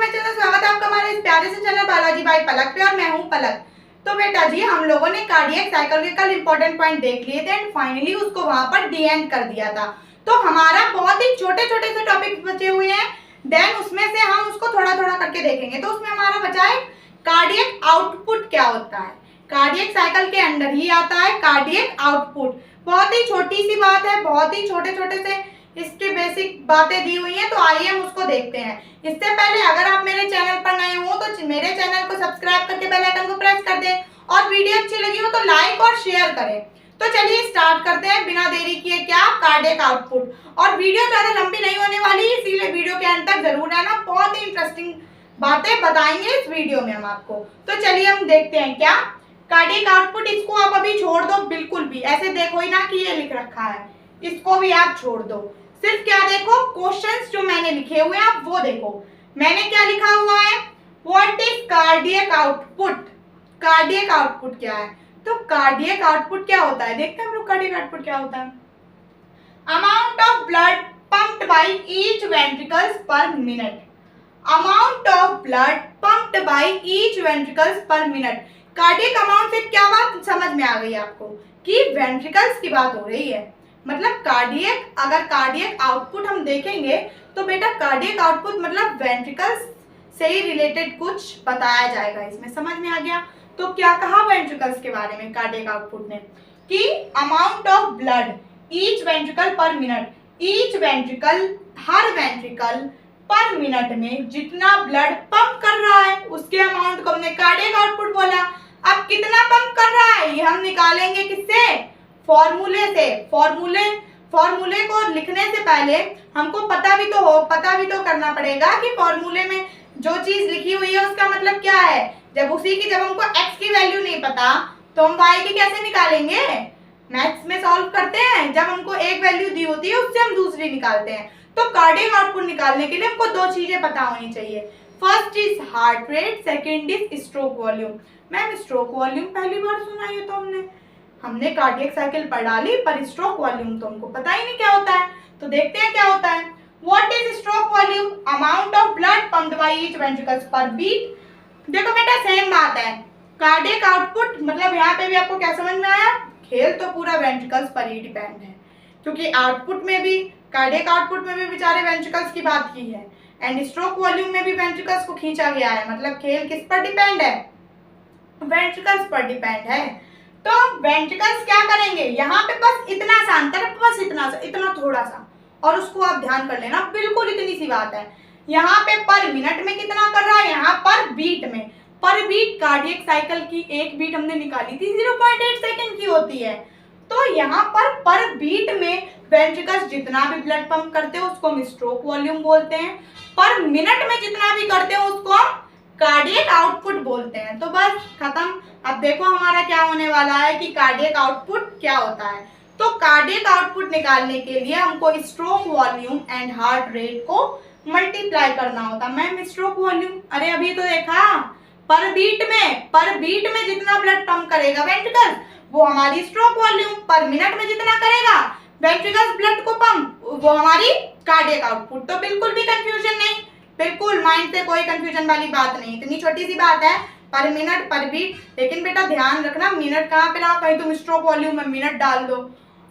My channel. स्वागत है आपका हमारे इस प्यारे से चैनल बालाजी बाई पलक पे और मैं हूं पलक। तो बेटा जी, हम लोगों ने कार्डियक साइकिल के कल इंपॉर्टेंट पॉइंट देख लिए थे एंड फाइनली उसको वहां पर डी एंड कर दिया था। तो हमारा बहुत ही छोटे छोटे से टॉपिक बचे हुए हैं, देन उसमें से हम उसको थोड़ा थोड़ा करके देखेंगे। तो उसमें हमारा बचा है कार्डियक आउटपुट क्या होता है। कार्डियक साइकिल के अंदर ही आता है कार्डियक आउटपुट। बहुत ही छोटी सी बात है, बहुत ही छोटे छोटे से इसके बेसिक बातें दी हुई हैं, तो आइए हम उसको देखते हैं। इससे पहले अगर आप मेरे चैनल पर नए हो तो मेरे चैनल को सब्सक्राइब करके बेल आइकन को प्रेस कर दें और वीडियो अच्छी लगी हो तो लाइक और शेयर करें। तो चलिए स्टार्ट करते हैं बिना देरी किए। क्या? Cardiac output. और वीडियो ज्यादा लंबी नहीं होने वाली, इसीलिए वीडियो के अंत तक जरूर रहना। बहुत ही इंटरेस्टिंग बातें बताएंगे इस वीडियो में हम आपको। तो चलिए हम देखते हैं क्या कार्डियक आउटपुट। इसको आप अभी छोड़ दो, बिल्कुल भी ऐसे देखो ही ना कि ये लिख रखा है, इसको भी आप छोड़ दो। सिर्फ क्या देखो, क्वेश्चंस जो मैंने लिखे हुए हैं आप वो देखो। मैंने क्या लिखा हुआ है, what is cardiac output. Cardiac output क्या है? तो कार्डियक आउटपुट क्या होता है, देखते हैं हम लोग कार्डियक आउटपुट क्या होता है। Amount of blood pumped by each ventricles पर minute. Amount of blood pumped by each ventricles पर मिनट। कार्डियक अमाउंट से क्या बात समझ में आ गई आपको कि वेंट्रिकल्स की बात हो रही है। मतलब कार्डियक, अगर कार्डियक आउटपुट हम देखेंगे तो बेटा कार्डियक आउटपुट मतलब वेंट्रिकल्स से ही रिलेटेड कुछ बताया जाएगा इसमें। समझ में आ गया? तो क्या कहा वेंट्रिकल्स के बारे में कार्डियक आउटपुट ने कि amount of blood each ventricle पर मिनट। ईच वेंट्रिकल, हर वेंट्रिकल पर मिनट में जितना ब्लड पंप कर रहा है उसके अमाउंट को हमने कार्डियक आउटपुट बोला। अब कितना पंप कर रहा है ये हम निकालेंगे किससे? फॉर्मूले से। फॉर्मूले को लिखने से पहले हमको पता भी तो करना पड़ेगा कि फॉर्मूले में जो चीज लिखी हुई है उसका मतलब क्या है। जब हमको x की वैल्यू नहीं पता तो हम y की कैसे निकालेंगे? मैथ्स में सॉल्व करते हैं, जब हमको एक वैल्यू दी होती है उससे हम दूसरी निकालते हैं। तो कार्डियक आउटपुट निकालने के लिए हमको दो चीजें पता होनी चाहिए। First is heart rate, second is stroke volume. Ma'am stroke volume पहली बार सुना है तो हमने कार्डियक साइकिल पढ़ा ली, पर स्ट्रोक वॉल्यूम तो हमको पता ही नहीं क्या होता है। तो देखते हैं क्या होता है। What is stroke volume? Amount of blood pumped by each ventricles पर बीट। देखो बेटा सेम बात है। कार्डियक आउटपुट मतलब यहाँ पे भी आपको क्या समझ में आया, खेल तो पूरा वेंट्रिकल्स पर ही डिपेंड है, क्योंकि आउटपुट में भी, कार्डियक आउटपुट में भी बेचारे वेंट्रिकल्स की बात की है एंड स्ट्रोक वॉल्यूम में भी वेंट्रिकल्स को खींचा गया है। मतलब खेल किस पर डिपेंड है? वेंट्रिकल्स पर डिपेंड है। तो वेंट्रिकल्स क्या करेंगे, यहाँ पे बस इतना सा अंतर है, बस इतना थोड़ा सा, और उसको आप ध्यान कर लेना, बिल्कुल इतनी सी बात है। यहाँ पे पर मिनट में कितना कर रहा है, यहाँ पर बीट में। पर बीट कार्डियक साइकिल की एक बीट हमने निकाली थी 0.8 सेकंड की होती है। तो यहाँ पर बीट में वेंट्रिकल्स जितना भी ब्लड पंप करते हैं उसको हम स्ट्रोक वॉल्यूम बोलते हैं। पर मिनट में जितना भी करते हैं उसको हम कार्डियक आउटपुट बोलते हैं। तो बस खत्म। अब देखो हमारा क्या होने वाला है कि कार्डियक आउटपुट क्या होता है। तो कार्डियक आउटपुट निकालने के लिए हमको stroke volume and heart rate को मल्टीप्लाई करना होता है। मैम स्ट्रोक वॉल्यूम, अरे अभी तो देखा, पर बीट में जितना ब्लड पंप करेगा वेंट्रिकल वो हमारी स्ट्रोक वॉल्यूम, पर मिनट में जितना करेगा वेंट्रिकल्स ब्लड को पंप वो हमारी कार्डियक आउटपुट। तो बिल्कुल भी कंफ्यूजन नहीं, बिल्कुल माइंड से कोई कंफ्यूजन वाली बात नहीं, इतनी छोटी सी बात है, पर मिनट पर बीट। लेकिन बेटा ध्यान रखना मिनट कहाँ पे ना, कहीं तुम स्ट्रोक वॉल्यूम में मिनट डाल दो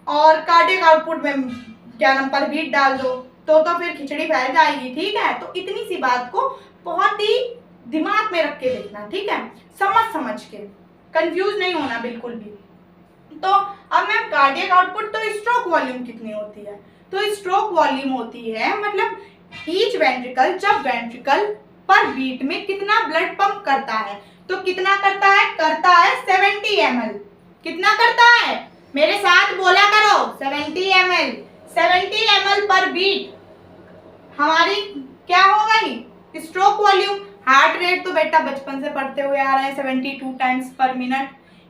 और कार्डियक आउटपुट में क्या नाम पर बीट डाल दो तो फिर खिचड़ी फैल जाएगी। ठीक है, तो इतनी सी बात को बहुत ही दिमाग में रख के देखना, ठीक है, समझ के, कंफ्यूज नहीं होना बिल्कुल भी। तो अब मैम कार्डियक आउटपुट, तो स्ट्रोक वॉल्यूम कितनी होती है? तो स्ट्रोक वॉल्यूम होती है मतलब ईच वेंट्रिकल, जब वेंट्रिकल पर बीट में कितना ब्लड पंप करता है। तो कितना करता है? 70 ml। कितना करता है? मेरे साथ बोला करो, 70 ml। 70 ml पर बीट हमारी क्या हो गई? Stroke volume. हार्ट रेट तो बेटा बचपन से पढ़ते हुए आ रहे हैं, 72 टाइम्स पर मिनट।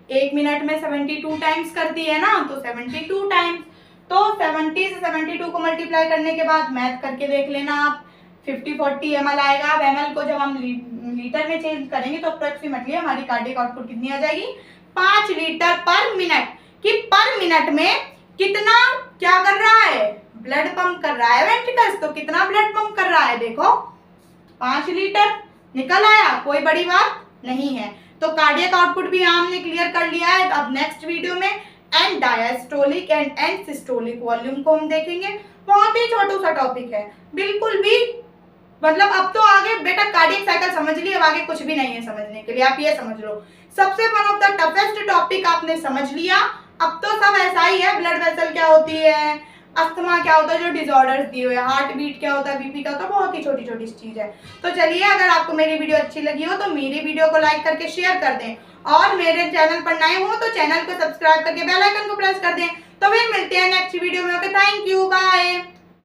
एक मिनट में 72 टाइम्स करती है ना, तो 72 टाइम्स। तो 70 से 72 को मल्टीप्लाई करने के बाद मैथ करके देख लेना आप, 50-40 ml आएगा। अब ml को जब हम लीटर में चेंज करेंगे तो अप्रोक्सीमेटली हमारी कार्डियक आउटपुट कितनी आ जाएगी? 5 लीटर पर मिनट। कि पर मिनट में कितना क्या कर रहा है? ब्लड पंप कर रहा है वेंट्रिकल्स। तो कितना ब्लड पंप कर रहा है देखो, 5 लीटर निकल आया, कोई बड़ी बात नहीं है। तो कार्डियक आउटपुट भी हमने क्लियर कर लिया है। अब नेक्स्ट वीडियो में and diastolic and systolic volume को हम देखेंगे। बहुत ही छोटा सा टॉपिक है, बिल्कुल भी मतलब अब तो आगे बेटा कार्डियक साइकिल समझ लिए, अब आगे कुछ भी नहीं है समझने के लिए, आप ये समझ लो। सबसे one of the toughest topic आपने समझ लिया। अब तो सब ऐसा ही है, ब्लड वेसल क्या होती है, अस्थमा क्या होता है, जो डिसऑर्डर्स दिए हुए, हार्ट बीट क्या होता है, बीपी क्या होता है, बहुत ही छोटी छोटी चीज है। तो चलिए, अगर आपको मेरी वीडियो अच्छी लगी हो तो मेरी वीडियो को लाइक करके शेयर कर दें, और मेरे चैनल पर नए हो तो चैनल को सब्सक्राइब करके बेल आइकन को प्रेस कर दें। तो फिर मिलते हैं नेक्स्ट वीडियो में। Okay, thank you, bye.